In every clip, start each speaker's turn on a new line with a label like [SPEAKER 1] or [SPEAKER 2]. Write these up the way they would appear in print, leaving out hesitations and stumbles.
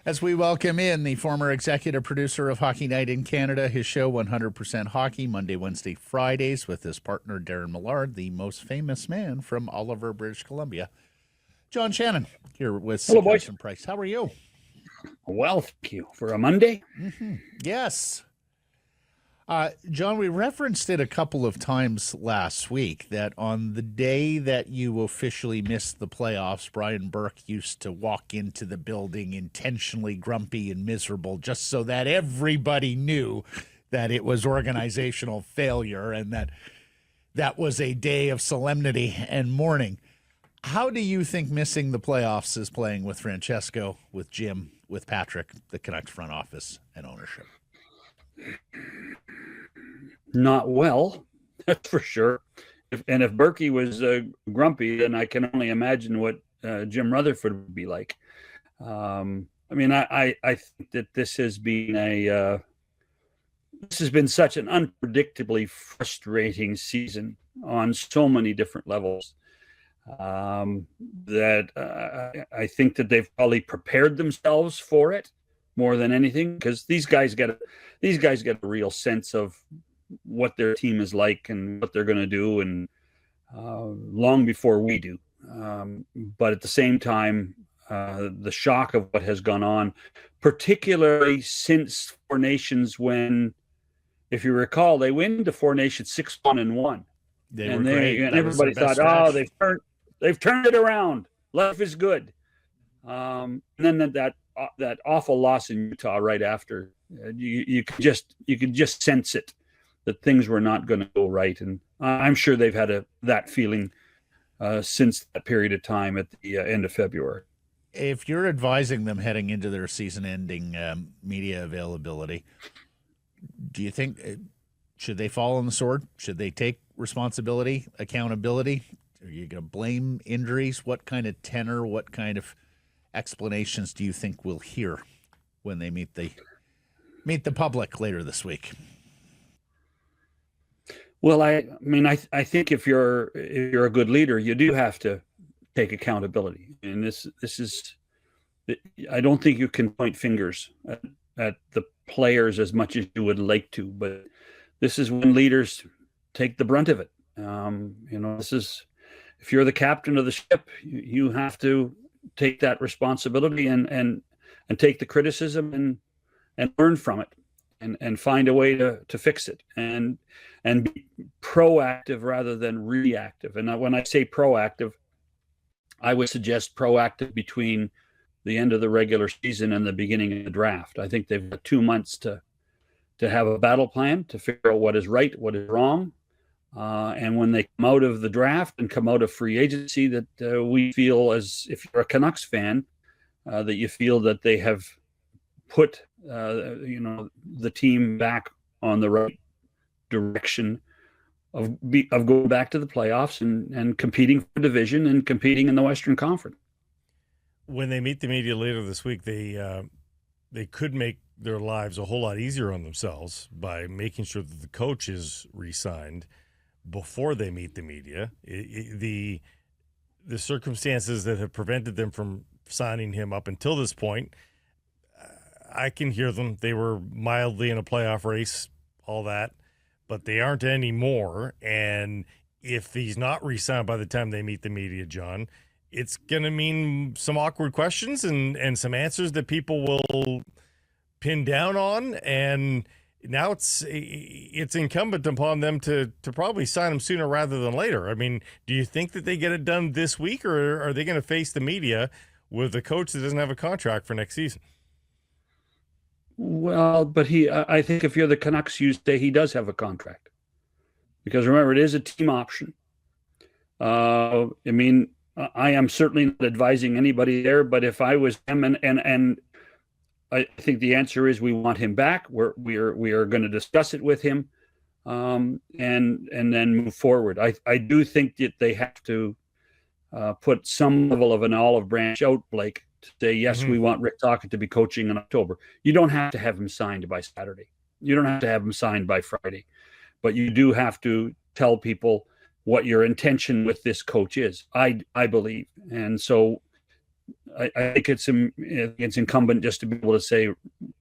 [SPEAKER 1] As we welcome in the former executive producer of Hockey Night in Canada, his show 100% Hockey, Monday, Wednesday, Fridays, with his partner Darren Millard, the most famous man from Oliver, British Columbia. John Shannon here with
[SPEAKER 2] Hello, boys.
[SPEAKER 1] and Price. How are you?
[SPEAKER 2] Well, thank you. For a Monday?
[SPEAKER 1] Yes. John, we referenced it a couple of times last week that on the day that you officially missed the playoffs, Brian Burke used to walk into the building intentionally grumpy and miserable just so that everybody knew that it was organizational failure and that was a day of solemnity and mourning. How do you think missing the playoffs is playing with Francesco, with Jim, with Patrick, the Canucks front office and ownership?
[SPEAKER 2] Not well, that's for sure. If Berkey was grumpy, then I can only imagine what Jim Rutherford would be like. I think that this has been such an unpredictably frustrating season on so many different levels that I think that they've probably prepared themselves for it more than anything, because these guys get a real sense of what their team is like and what they're going to do, and long before we do. But at the same time, the shock of what has gone on, particularly since Four Nations, when, if you recall, they went to Four Nations 6-1-1.
[SPEAKER 1] And
[SPEAKER 2] everybody thought, they've turned it around. Life is good. And then that awful loss in Utah right after, you could just sense it, that things were not going to go right. And I'm sure they've had that feeling since that period of time at the end of February.
[SPEAKER 1] If you're advising them heading into their season-ending media availability, do you think, should they fall on the sword? Should they take responsibility, accountability? Are you going to blame injuries? What kind of tenor, what kind of explanations do you think we'll hear when they meet the public later this week?
[SPEAKER 2] Well, I think if you're a good leader, you do have to take accountability. And this is, I don't think you can point fingers at the players as much as you would like to, but this is when leaders take the brunt of it. This is, if you're the captain of the ship, you have to take that responsibility and take the criticism and learn from it. And find a way to fix it and be proactive rather than reactive. And when I say proactive, I would suggest proactive between the end of the regular season and the beginning of the draft. I think they've got 2 months to have a battle plan, to figure out what is right, what is wrong. And when they come out of the draft and come out of free agency, that we feel, as if you're a Canucks fan, that you feel that they have put the team back on the right direction of going back to the playoffs and competing for division and competing in the Western Conference.
[SPEAKER 3] When they meet the media later this week, they could make their lives a whole lot easier on themselves by making sure that the coach is re-signed before they meet the media. The circumstances that have prevented them from signing him up until this point, I can hear them. They were mildly in a playoff race, all that, but they aren't anymore. And if he's not re-signed by the time they meet the media, John, it's going to mean some awkward questions and some answers that people will pin down on. And now it's incumbent upon them to probably sign him sooner rather than later. I mean, do you think that they get it done this week, or are they going to face the media with a coach that doesn't have a contract for next season?
[SPEAKER 2] Well, but I think if you're the Canucks, you say he does have a contract, because remember, it is a team option. I am certainly not advising anybody there, but if I was him, and I think the answer is we want him back. We are going to discuss it with him, and then move forward. I do think that they have to put some level of an olive branch out, Blake, to say, yes, we want Rick Tocchet to be coaching in October. You don't have to have him signed by Saturday. You don't have to have him signed by Friday. But you do have to tell people what your intention with this coach is, I believe. And so I think it's incumbent just to be able to say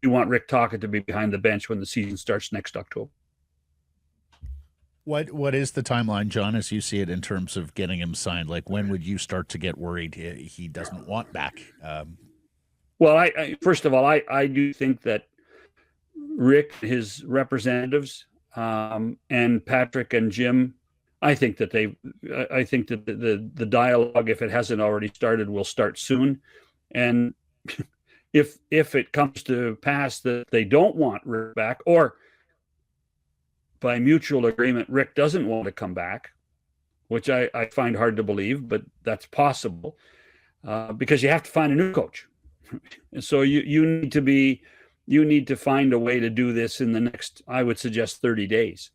[SPEAKER 2] we want Rick Tocchet to be behind the bench when the season starts next October.
[SPEAKER 1] What is the timeline, John, as you see it, in terms of getting him signed? Like, when would you start to get worried he doesn't want back?
[SPEAKER 2] Well, I first of all, I do think that Rick, his representatives, and Patrick and Jim, I think that the dialogue, if it hasn't already started, will start soon. And if it comes to pass that they don't want Rick back, or by mutual agreement, Rick doesn't want to come back, which I find hard to believe, but that's possible, because you have to find a new coach. And so you need to find a way to do this in the next, I would suggest, 30 days.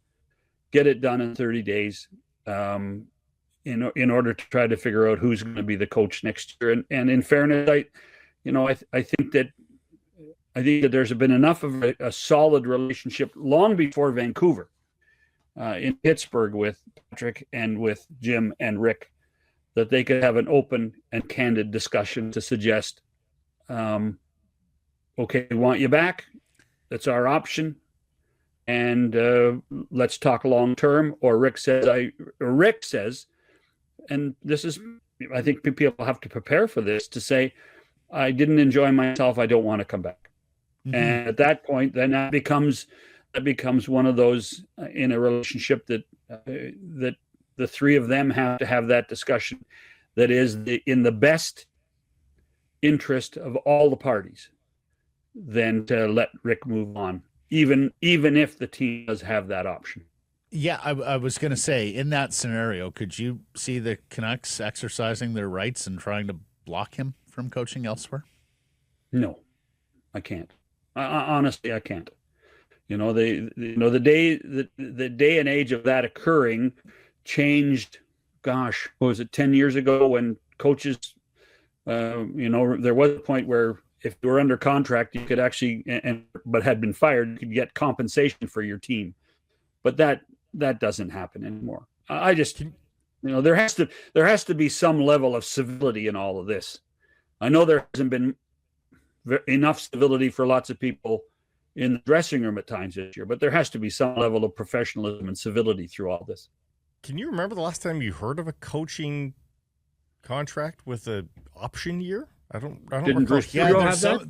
[SPEAKER 2] Get it done in 30 days, in order to try to figure out who's going to be the coach next year. And in fairness, I think that there's been enough of a solid relationship long before Vancouver, in Pittsburgh, with Patrick and with Jim and Rick, that they could have an open and candid discussion to suggest, okay, we want you back. That's our option. And let's talk long term. Or Rick says, and this is, I think people have to prepare for this, to say, I didn't enjoy myself, I don't want to come back. Mm-hmm. And at that point, then that becomes one of those, in a relationship, that the three of them have to have that discussion that is in the best interest of all the parties, than to let Rick move on, even if the team does have that option.
[SPEAKER 1] Yeah, I was going to say, in that scenario, could you see the Canucks exercising their rights and trying to block him from coaching elsewhere?
[SPEAKER 2] No, I can't. Honestly, I can't. The day and age of that occurring changed. Gosh, what was it, 10 years ago, when coaches, there was a point where if you were under contract, you could actually, but had been fired, you could get compensation for your team. But that doesn't happen anymore. I just, there has to be some level of civility in all of this. I know there hasn't been enough civility for lots of people in the dressing room at times this year, but there has to be some level of professionalism and civility through all this.
[SPEAKER 3] Can you remember the last time you heard of a coaching contract with an option year? I don't
[SPEAKER 2] Didn't
[SPEAKER 3] recall.
[SPEAKER 2] Bruce Boudreau have that?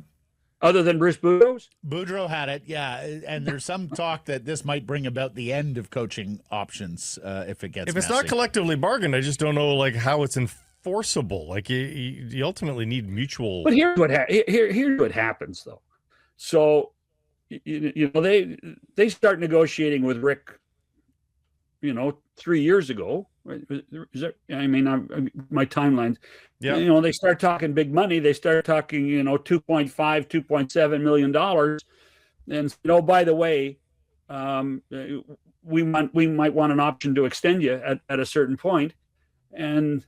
[SPEAKER 2] Other than Bruce Boudreau's?
[SPEAKER 1] Boudreau had it, yeah. And there's some talk that this might bring about the end of coaching options if it gets
[SPEAKER 3] If it's
[SPEAKER 1] messy.
[SPEAKER 3] not collectively bargained, I just don't know how it's enforceable. You ultimately need mutual.
[SPEAKER 2] But here's what happens, though. So they start negotiating with Rick, 3 years ago. Is that, my timelines.
[SPEAKER 3] Yeah.
[SPEAKER 2] They start talking big money. They start talking, $2.7 million. And, by the way, we might want an option to extend you at a certain point. And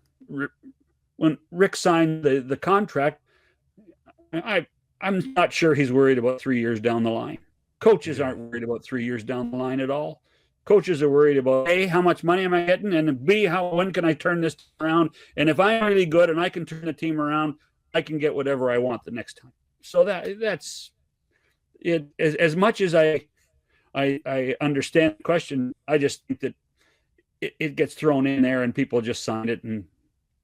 [SPEAKER 2] when Rick signed the contract, I'm not sure he's worried about 3 years down the line. Coaches aren't worried about 3 years down the line at all. Coaches are worried about, A, how much money am I getting? And B, when can I turn this around? And if I'm really good and I can turn the team around, I can get whatever I want the next time. So that's it. As much as I understand the question, I just think that it gets thrown in there and people just sign it, and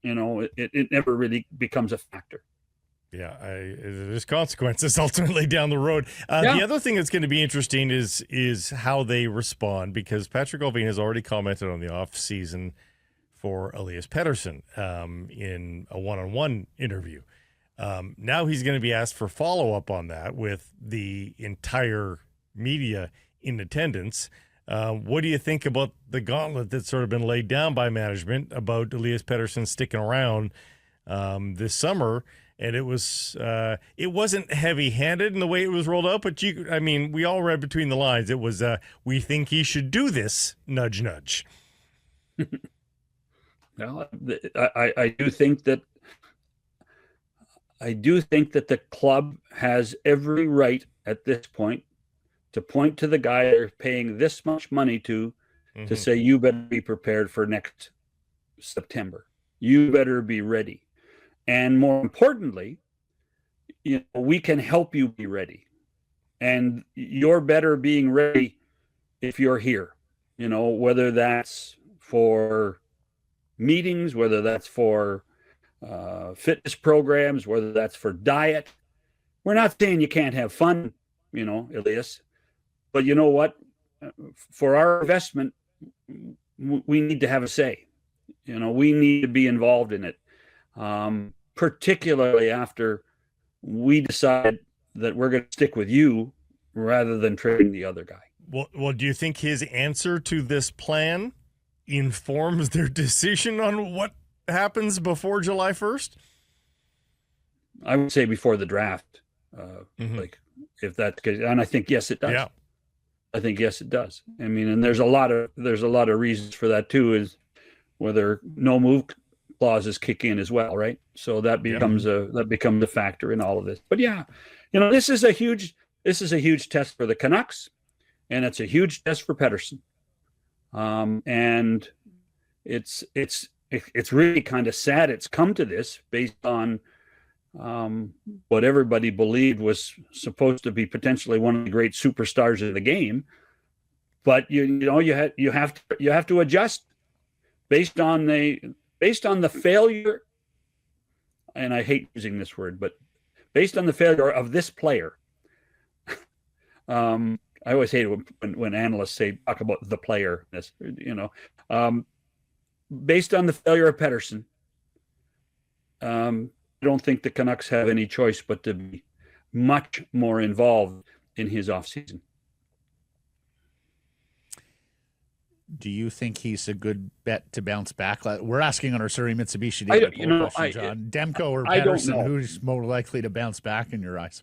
[SPEAKER 2] it never really becomes a factor.
[SPEAKER 3] Yeah, there's consequences ultimately down the road. The other thing that's going to be interesting is how they respond, because Patrick Allvin has already commented on the offseason for Elias Pettersson in a one-on-one interview. Now he's going to be asked for follow-up on that with the entire media in attendance. What do you think about the gauntlet that's sort of been laid down by management about Elias Pettersson sticking around this summer? And it wasn't heavy-handed in the way it was rolled out, but we all read between the lines. It was, we think he should do this, nudge, nudge.
[SPEAKER 2] Well, I do think that the club has every right at this point to point to the guy they're paying this much money to say, you better be prepared for next September. You better be ready. And more importantly, we can help you be ready. And you're better being ready if you're here, whether that's for meetings, whether that's for fitness programs, whether that's for diet. We're not saying you can't have fun, Elias, but you know what? For our investment, we need to have a say. We need to be involved in it, particularly after we decide that we're going to stick with you rather than trading the other guy.
[SPEAKER 3] Well, do you think his answer to this plan informs their decision on what happens before July 1st?
[SPEAKER 2] I would say before the draft, like if that's, and I think yes, it does.
[SPEAKER 3] Yeah.
[SPEAKER 2] I think yes, it does. I mean, and there's a lot of reasons for that too, is whether no move clauses kick in as well, right? So that becomes a factor in all of this. But yeah, this is a huge test for the Canucks, and it's a huge test for Pettersson. And it's really kind of sad it's come to this based on what everybody believed was supposed to be potentially one of the great superstars of the game. But you have to adjust based on the failure, and I hate using this word, but based on the failure of this player. I always hate it when analysts talk about the player. Based on the failure of Pettersson, I don't think the Canucks have any choice but to be much more involved in his offseason.
[SPEAKER 1] Do you think he's a good bet to bounce back? We're asking on our Surrey Mitsubishi Daily question, John. Demko or Pettersson, who's more likely to bounce back in your eyes?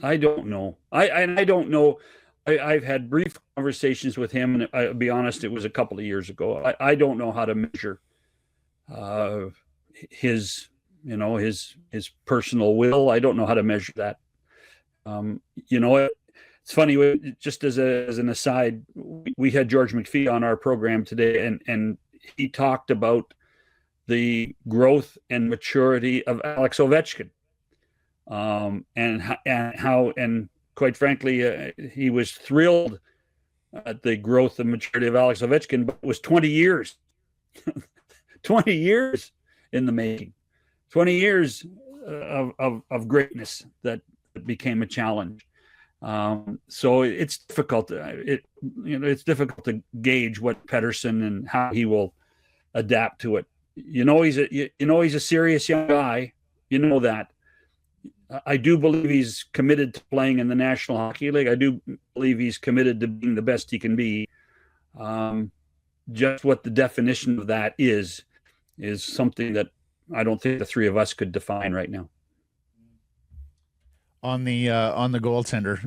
[SPEAKER 2] I don't know. I don't know. I've had brief conversations with him, and I'll be honest, it was a couple of years ago. I don't know how to measure his personal will. I don't know how to measure that. It's funny. Just as an aside, we had George McPhee on our program today, and he talked about the growth and maturity of Alex Ovechkin, and how quite frankly, he was thrilled at the growth and maturity of Alex Ovechkin, but it was 20 years, 20 years in the making, 20 years of greatness that became a challenge. So it's difficult. It's difficult to gauge what Pettersson and how he will adapt to it. He's a serious young guy. That. I do believe he's committed to playing in the National Hockey League. I do believe he's committed to being the best he can be. Just what the definition of that is something that I don't think the three of us could define right now.
[SPEAKER 1] On the goaltender,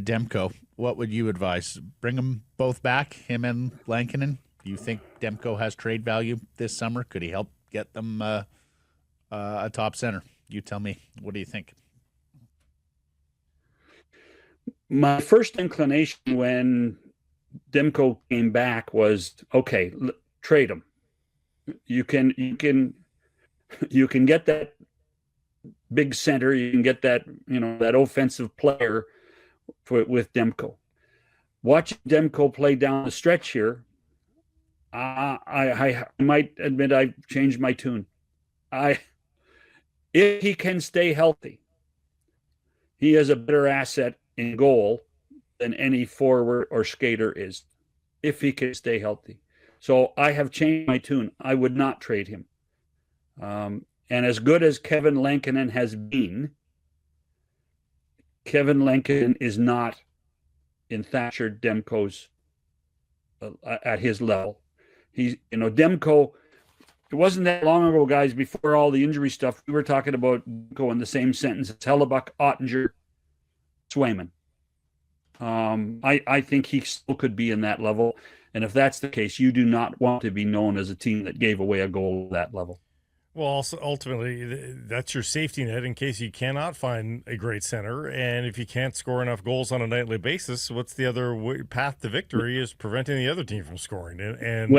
[SPEAKER 1] Demko, what would you advise? Bring them both back, him and Lankinen? Do you think Demko has trade value this summer? Could he help get them a top center? You tell me. What do you think?
[SPEAKER 2] My first inclination when Demko came back was, okay, trade him. You can get that big center. You can get that that offensive player with Demko. Watching Demko play down the stretch here, I might admit I've changed my tune. If he can stay healthy, he is a better asset in goal than any forward or skater is, if he can stay healthy. So I have changed my tune. I would not trade him. And as good as Kevin Lankinen has been, Kevin Lankinen is not in Thatcher Demko's at his level. He's Demko. It wasn't that long ago, guys, before all the injury stuff, we were talking about Demko in the same sentence as Hellebuck, Ottinger, Swayman. I think he still could be in that level. And if that's the case, you do not want to be known as a team that gave away a goal at that level.
[SPEAKER 3] Well, also, ultimately, that's your safety net in case you cannot find a great center. And if you can't score enough goals on a nightly basis, what's the other path to victory is preventing the other team from scoring. And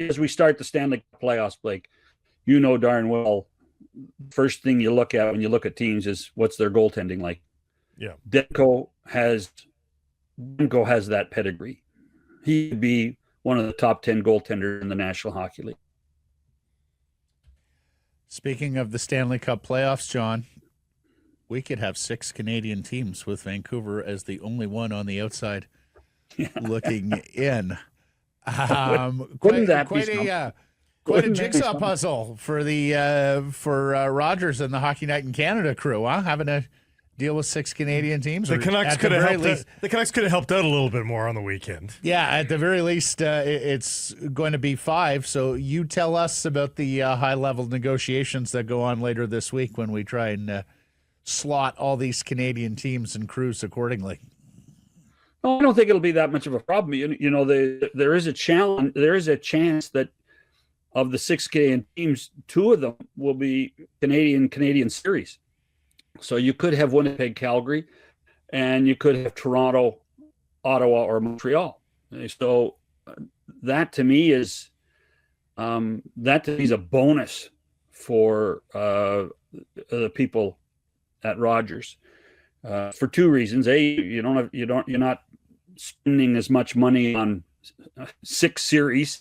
[SPEAKER 2] as we start the Stanley Cup playoffs, Blake, you know darn well, first thing you look at when you look at teams is what's their goaltending like.
[SPEAKER 3] Yeah.
[SPEAKER 2] Demko has that pedigree. He could be one of the top 10 goaltenders in the National Hockey League.
[SPEAKER 1] Speaking of the Stanley Cup playoffs, John, we could have 6 Canadian teams with Vancouver as the only one on the outside looking in. Quite a jigsaw puzzle for the Rogers and the Hockey Night in Canada crew, huh? Having to deal with 6 Canadian teams.
[SPEAKER 3] The Canucks could have helped. The Canucks could have helped out a little bit more on the weekend.
[SPEAKER 1] Yeah, at the very least, it's going to be 5. So you tell us about the high-level negotiations that go on later this week when we try and slot all these Canadian teams and crews accordingly.
[SPEAKER 2] No, I don't think it'll be that much of a problem. You know, there is a challenge. There is a chance that of the 6 Canadian teams, 2 of them will be Canadian series. So you could have Winnipeg, Calgary, and you could have Toronto, Ottawa, or Montreal. So that to me is a bonus for the people at Rogers for 2 reasons. A, you're not spending as much money on 6 series.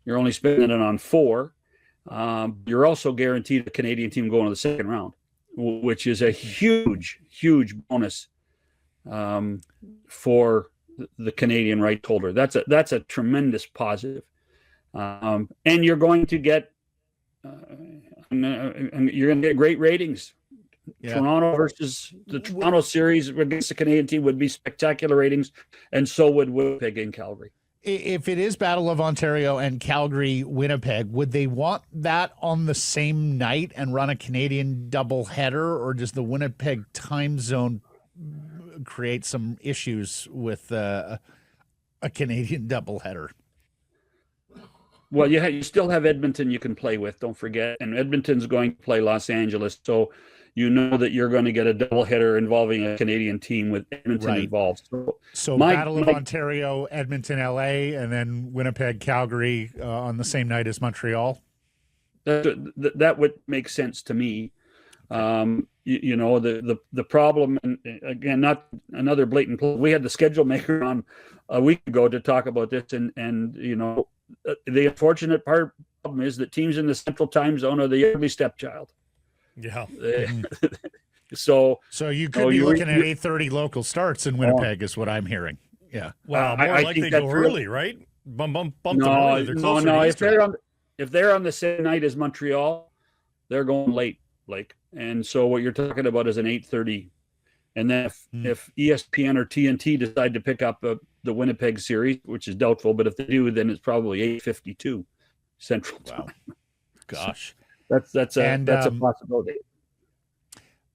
[SPEAKER 2] You're only spending it on 4. You're also guaranteed a Canadian team going to the second round, which is a huge, huge bonus for the Canadian right holder. That's a tremendous positive. And you're going to get great ratings. Yeah. Toronto versus the Toronto series against the Canadian team would be spectacular ratings, and so would Winnipeg and Calgary.
[SPEAKER 1] If it is Battle of Ontario and Calgary-Winnipeg, would they want that on the same night and run a Canadian doubleheader, or does the Winnipeg time zone create some issues with a Canadian doubleheader?
[SPEAKER 2] Well, you still have Edmonton you can play with, don't forget, and Edmonton's going to play Los Angeles, so you know that you're going to get a doubleheader involving a Canadian team with Edmonton involved.
[SPEAKER 1] So Battle of Ontario, Edmonton, LA, and then Winnipeg, Calgary on the same night as Montreal?
[SPEAKER 2] That would make sense to me. The problem, and again, not another blatant plug. We had the schedule maker on a week ago to talk about this, and the unfortunate problem is that teams in the Central Time Zone are the ugly stepchild.
[SPEAKER 3] Yeah.
[SPEAKER 1] So you could be looking at 8:30 local starts in Winnipeg, is what I'm hearing. Yeah.
[SPEAKER 3] Well, more like they go early, right? Bump them early.
[SPEAKER 2] No. If they're on the same night as Montreal, they're going late, and so what you're talking about is an 8:30, and then if ESPN or TNT decide to pick up the Winnipeg series, which is doubtful, but if they do, then it's probably 8:52 Central Time.
[SPEAKER 1] Gosh.
[SPEAKER 2] That's a possibility.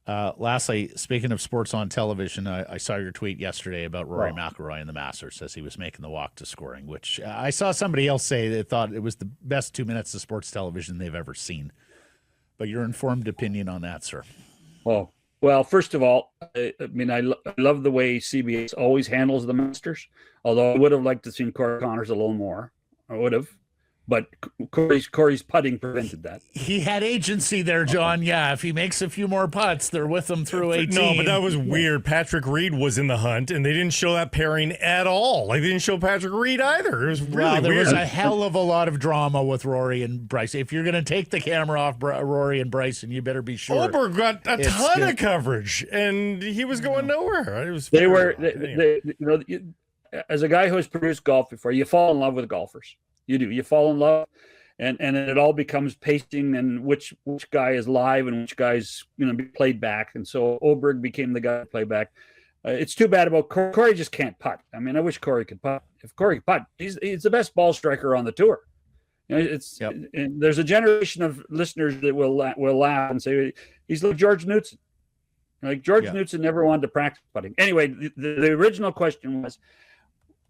[SPEAKER 1] Lastly, speaking of sports on television, I saw your tweet yesterday about Rory McIlroy in the Masters as he was making the walk to scoring, which I saw somebody else say they thought it was the best 2 minutes of sports television they've ever seen. But your informed opinion on that, sir?
[SPEAKER 2] Oh, well, first of all, I love the way CBS always handles the Masters, although I would have liked to have seen Corey Connors a little more. I would have. But Corey's putting prevented that.
[SPEAKER 1] He had agency there, John. Yeah, if he makes a few more putts, they're with him through 18.
[SPEAKER 3] No, but that was weird. Patrick Reed was in the hunt, and they didn't show that pairing at all. They didn't show Patrick Reed either. It was really weird.
[SPEAKER 1] There was a hell of a lot of drama with Rory and Bryce. If you're going to take the camera off Rory and Bryson, you better be sure.
[SPEAKER 3] Oberg got a ton of coverage, and he was going nowhere. It was.
[SPEAKER 2] As a guy who has produced golf before, you fall in love with golfers. You do. You fall in love, and it all becomes pacing and which guy is live and which guy's be played back. And so Oberg became the guy to play back. It's too bad about Corey. Corey just can't putt. I wish Corey could putt. If Corey could putt, he's the best ball striker on the tour. And there's a generation of listeners that will laugh and say he's like George Knudson. Knudson never wanted to practice putting. Anyway, the original question was,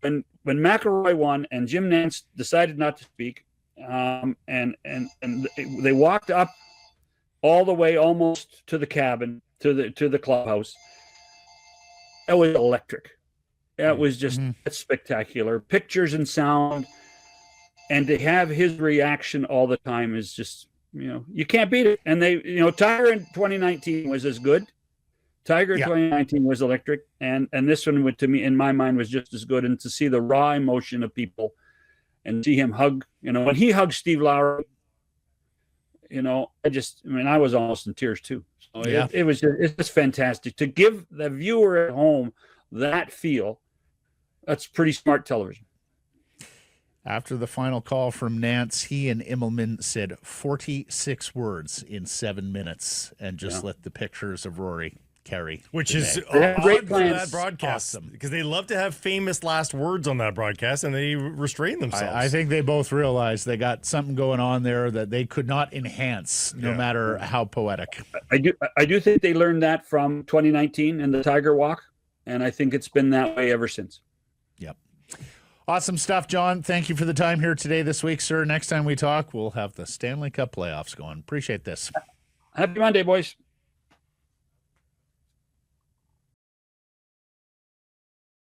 [SPEAKER 2] when McIlroy won and Jim Nantz decided not to speak, and they walked up all the way almost to the cabin, to the clubhouse. It was electric. It was just spectacular. Pictures and sound, and to have his reaction all the time is just you can't beat it. And they, Tiger in 2019 was as good. Tiger 2019 was electric, and this one would, to me, in my mind, was just as good. And to see the raw emotion of people and see him hug, when he hugged Steve Lowry, I was almost in tears too. So it's just fantastic to give the viewer at home that feel. That's pretty smart television.
[SPEAKER 1] After the final call from Nance, he and Immelman said 46 words in 7 minutes and just let the pictures of Rory carry.
[SPEAKER 3] Which
[SPEAKER 1] the
[SPEAKER 3] is
[SPEAKER 1] day.
[SPEAKER 3] odd
[SPEAKER 2] great
[SPEAKER 3] for
[SPEAKER 2] plans.
[SPEAKER 3] that broadcast.
[SPEAKER 1] Awesome.
[SPEAKER 3] Because they love to have famous last words on that broadcast, and they restrain themselves.
[SPEAKER 1] I think they both realized they got something going on there that they could not enhance, no matter how poetic.
[SPEAKER 2] I do think they learned that from 2019 and the Tiger Walk, and I think it's been that way ever since.
[SPEAKER 1] Yep. Awesome stuff, John. Thank you for the time here today this week, sir. Next time we talk, we'll have the Stanley Cup playoffs going. Appreciate this.
[SPEAKER 2] Happy Monday, boys.